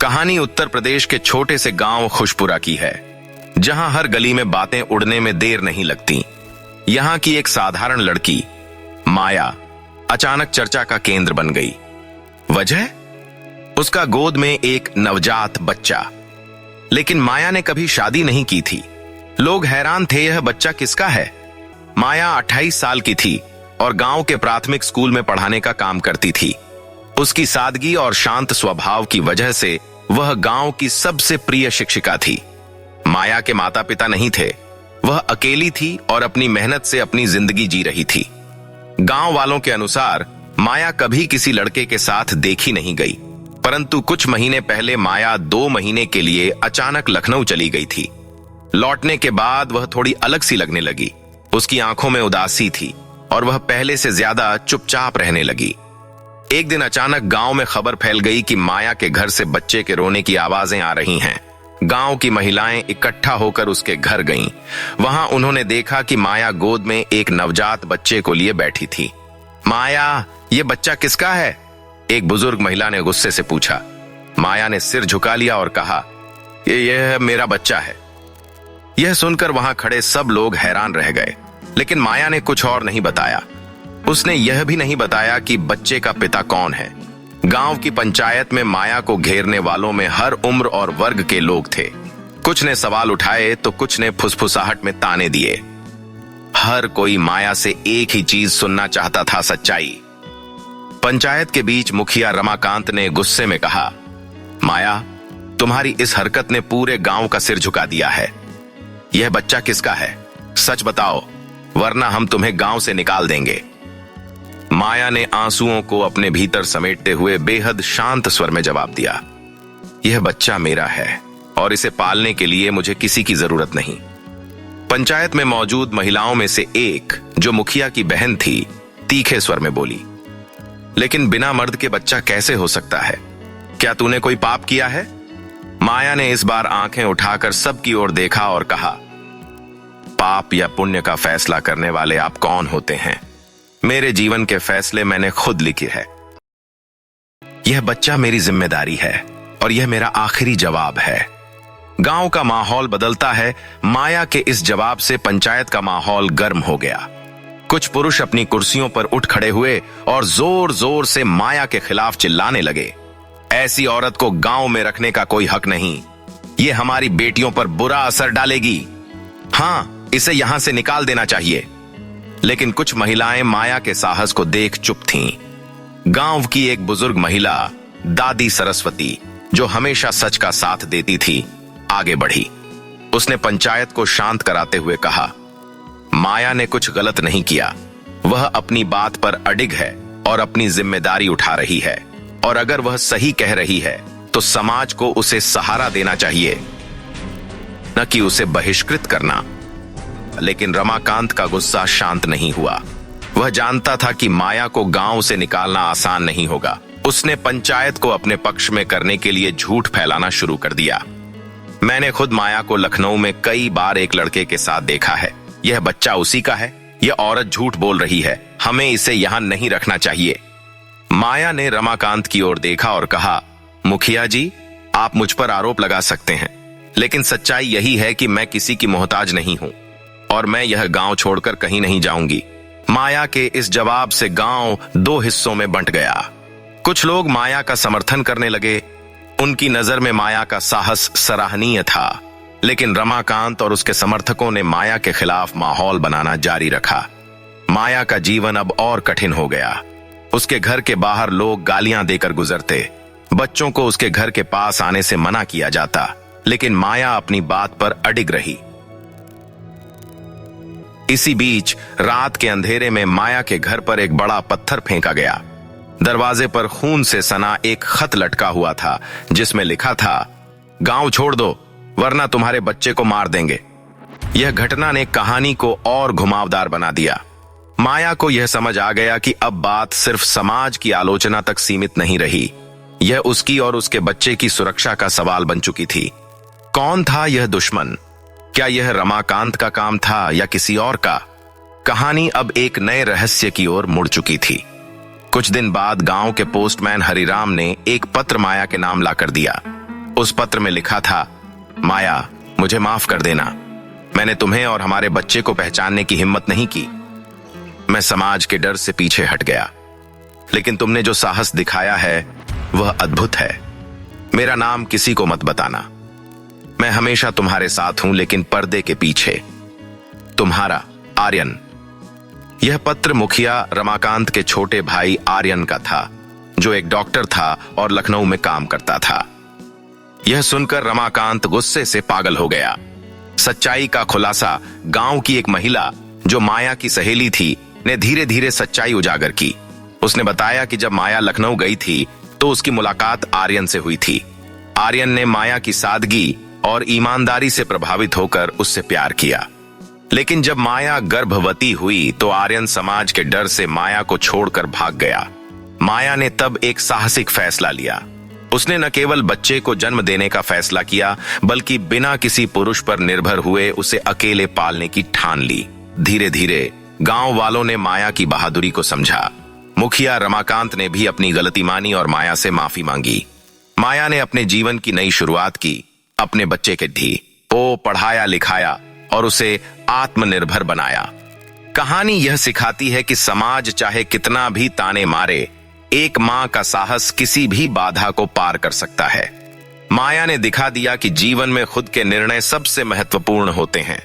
कहानी उत्तर प्रदेश के छोटे से गांव खुशपुरा की है, जहां हर गली में बातें उड़ने में देर नहीं लगती। यहां की एक साधारण लड़की माया अचानक चर्चा का केंद्र बन गई। वजह? उसका गोद में एक नवजात बच्चा। लेकिन माया ने कभी शादी नहीं की थी। लोग हैरान थे, यह बच्चा किसका है? माया 28 साल की थी और गांव के प्राथमिक स्कूल में पढ़ाने का काम करती थी। उसकी सादगी और शांत स्वभाव की वजह से वह गांव की सबसे प्रिय शिक्षिका थी। माया के माता पिता नहीं थे, वह अकेली थी और अपनी मेहनत से अपनी जिंदगी जी रही थी। गांव वालों के अनुसार माया कभी किसी लड़के के साथ देखी नहीं गई, परंतु कुछ महीने पहले माया 2 महीने के लिए अचानक लखनऊ चली गई थी। लौटने के बाद वह थोड़ी अलग सी लगने लगी। उसकी आंखों में उदासी थी और वह पहले से ज्यादा चुपचाप रहने लगी। एक दिन अचानक गांव में खबर फैल गई कि माया के घर से बच्चे के रोने की आवाजें आ रही हैं। गांव की महिलाएं इकट्ठा होकर उसके घर गईं। वहां उन्होंने देखा कि माया गोद में एक नवजात बच्चे को लिए बैठी थी। माया, ये बच्चा किसका है? एक बुजुर्ग महिला ने गुस्से से पूछा। माया ने सिर झुका लिया और कहा, यह मेरा बच्चा है। यह सुनकर वहां खड़े सब लोग हैरान रह गए, लेकिन माया ने कुछ और नहीं बताया। उसने यह भी नहीं बताया कि बच्चे का पिता कौन है। गांव की पंचायत में माया को घेरने वालों में हर उम्र और वर्ग के लोग थे। कुछ ने सवाल उठाए तो कुछ ने फुसफुसाहट में ताने दिए। हर कोई माया से एक ही चीज सुनना चाहता था, सच्चाई। पंचायत के बीच मुखिया रमाकांत ने गुस्से में कहा, माया, तुम्हारी इस हरकत ने पूरे गांव का सिर झुका दिया है। यह बच्चा किसका है? सच बताओ, वरना हम तुम्हें गांव से निकाल देंगे। माया ने आंसुओं को अपने भीतर समेटते हुए बेहद शांत स्वर में जवाब दिया, यह बच्चा मेरा है और इसे पालने के लिए मुझे किसी की जरूरत नहीं। पंचायत में मौजूद महिलाओं में से एक, जो मुखिया की बहन थी, तीखे स्वर में बोली, लेकिन बिना मर्द के बच्चा कैसे हो सकता है? क्या तूने कोई पाप किया है? माया ने इस बार आंखें उठाकर सबकी ओर देखा और कहा, पाप या पुण्य का फैसला करने वाले आप कौन होते हैं? मेरे जीवन के फैसले मैंने खुद लिखे हैं। यह बच्चा मेरी जिम्मेदारी है और यह मेरा आखिरी जवाब है। गांव का माहौल बदलता है। माया के इस जवाब से पंचायत का माहौल गर्म हो गया। कुछ पुरुष अपनी कुर्सियों पर उठ खड़े हुए और जोर जोर से माया के खिलाफ चिल्लाने लगे, ऐसी औरत को गांव में रखने का कोई हक नहीं। ये हमारी बेटियों पर बुरा असर डालेगी। हाँ, इसे यहां से निकाल देना चाहिए। लेकिन कुछ महिलाएं माया के साहस को देख चुप थीं। गांव की एक बुजुर्ग महिला, दादी सरस्वती, जो हमेशा सच का साथ देती थी, आगे बढ़ी। उसने पंचायत को शांत कराते हुए कहा, माया ने कुछ गलत नहीं किया। वह अपनी बात पर अडिग है और अपनी जिम्मेदारी उठा रही है, और अगर वह सही कह रही है तो समाज को उसे सहारा देना चाहिए, न कि उसे बहिष्कृत करना। लेकिन रमाकांत का गुस्सा शांत नहीं हुआ। वह जानता था कि माया को गांव से निकालना आसान नहीं होगा। उसने पंचायत को अपने पक्ष में करने के लिए झूठ फैलाना शुरू कर दिया। मैंने खुद माया को लखनऊ में कई बार एक लड़के के साथ देखा है। यह बच्चा उसी का है। यह औरत झूठ बोल रही है। हमें इसे यहां नहीं रखना चाहिए। माया ने रमाकांत की ओर देखा और कहा, मुखिया जी, आप मुझ पर आरोप लगा सकते हैं, लेकिन सच्चाई यही है कि मैं किसी की मोहताज नहीं हूं और मैं यह गांव छोड़कर कहीं नहीं जाऊंगी। माया के इस जवाब से गांव 2 हिस्सों में बंट गया। कुछ लोग माया का समर्थन करने लगे। उनकी नजर में माया का साहस सराहनीय था, लेकिन रमाकांत और उसके समर्थकों ने माया के खिलाफ माहौल बनाना जारी रखा। माया का जीवन अब और कठिन हो गया। उसके घर के बाहर लोग गालियां देकर गुजरते। बच्चों को उसके घर के पास आने से मना किया जाता, लेकिन माया अपनी बात पर अडिग रही। इसी बीच रात के अंधेरे में माया के घर पर एक बड़ा पत्थर फेंका गया। दरवाजे पर खून से सना एक खत लटका हुआ था, जिसमें लिखा था, गांव छोड़ दो वरना तुम्हारे बच्चे को मार देंगे। यह घटना ने कहानी को और घुमावदार बना दिया। माया को यह समझ आ गया कि अब बात सिर्फ समाज की आलोचना तक सीमित नहीं रही। यह उसकी और उसके बच्चे की सुरक्षा का सवाल बन चुकी थी। कौन था यह दुश्मन? क्या यह रमाकांत का काम था या किसी और का? कहानी अब एक नए रहस्य की ओर मुड़ चुकी थी। कुछ दिन बाद गांव के पोस्टमैन हरिराम ने एक पत्र माया के नाम लाकर दिया। उस पत्र में लिखा था, माया, मुझे माफ कर देना। मैंने तुम्हें और हमारे बच्चे को पहचानने की हिम्मत नहीं की। मैं समाज के डर से पीछे हट गया, लेकिन तुमने जो साहस दिखाया है वह अद्भुत है। मेरा नाम किसी को मत बताना। मैं हमेशा तुम्हारे साथ हूं, लेकिन पर्दे के पीछे। तुम्हारा आर्यन। यह पत्र मुखिया रमाकांत के छोटे भाई आर्यन का था, जो एक डॉक्टर था और लखनऊ में काम करता था। यह सुनकर रमाकांत गुस्से से पागल हो गया। सच्चाई का खुलासा गांव की एक महिला, जो माया की सहेली थी, ने धीरे धीरे सच्चाई उजागर की। उसने बताया कि जब माया लखनऊ गई थी तो उसकी मुलाकात आर्यन से हुई थी। आर्यन ने माया की सादगी और ईमानदारी से प्रभावित होकर उससे प्यार किया। लेकिन जब माया गर्भवती हुई तो आर्यन समाज के डर से माया को छोड़कर भाग गया। माया ने तब एक साहसिक फैसला लिया। उसने न केवल बच्चे को जन्म देने का फैसला किया, बल्कि बिना किसी पुरुष पर निर्भर हुए उसे अकेले पालने की ठान ली। धीरे धीरे गांव वालों ने माया की बहादुरी को समझा। मुखिया रमाकांत ने भी अपनी गलती मानी और माया से माफी मांगी। माया ने अपने जीवन की नई शुरुआत की। अपने बच्चे के धी को पढ़ाया लिखाया और उसे आत्मनिर्भर बनाया। कहानी यह सिखाती है कि समाज चाहे कितना भी ताने मारे, एक मां का साहस किसी भी बाधा को पार कर सकता है। माया ने दिखा दिया कि जीवन में खुद के निर्णय सबसे महत्वपूर्ण होते हैं।